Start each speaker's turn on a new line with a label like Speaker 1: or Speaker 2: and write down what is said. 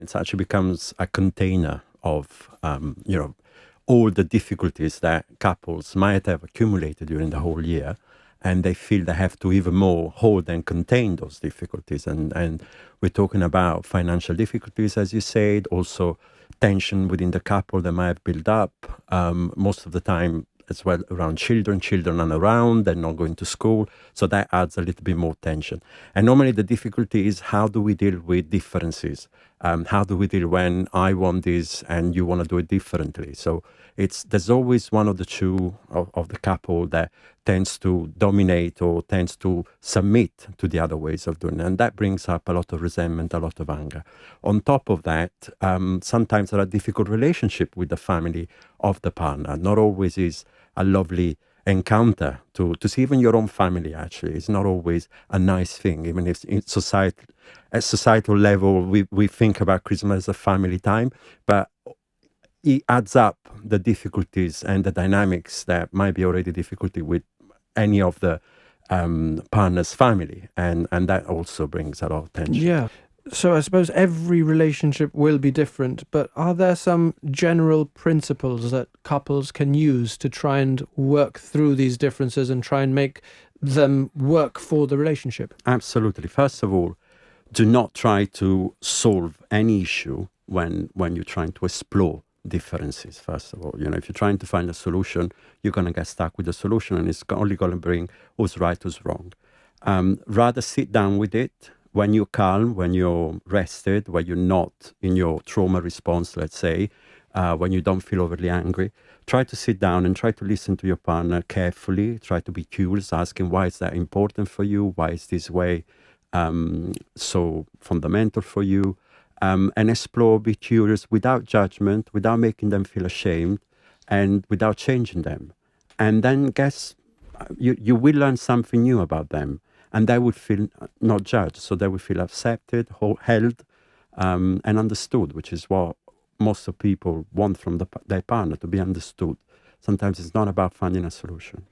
Speaker 1: It actually becomes a container of, all the difficulties that couples might have accumulated during the whole year, and they feel they have to even more hold and contain those difficulties. And we're talking about financial difficulties, as you said, also tension within the couple that might have built up, most of the time as well around children are around, they're not going to school, so that adds a little bit more tension. And normally the difficulty is, how do we deal with differences? How do we deal when I want this and you want to do it differently? So there's always one of the two of the couple that tends to dominate or tends to submit to the other ways of doing it. And that brings up a lot of resentment, a lot of anger. On top of that, sometimes there are difficult relationships with the family of the partner. Not always is a lovely encounter to see even your own family. Actually, it's not always a nice thing. Even if in society, at societal level, we think about Christmas as a family time, but it adds up the difficulties and the dynamics that might be already difficulty with any of the partner's family, and that also brings a lot of tension.
Speaker 2: Yeah. So I suppose every relationship will be different, but are there some general principles that couples can use to try and work through these differences and try and make them work for the relationship?
Speaker 1: Absolutely. First of all, do not try to solve any issue when you're trying to explore differences. First of all, if you're trying to find a solution, you're going to get stuck with the solution, and it's only going to bring who's right, who's wrong. Rather sit down with it when you're calm, when you're rested, when you're not in your trauma response, let's say, when you don't feel overly angry. Try to sit down and try to listen to your partner carefully. Try to be curious, asking, why is that important for you? Why is this way so fundamental for you? And explore, be curious, without judgment, without making them feel ashamed, and without changing them. And then you will learn something new about them, and they would feel not judged, so they would feel accepted, held, and understood, which is what most of people want from their partner, to be understood. Sometimes it's not about finding a solution.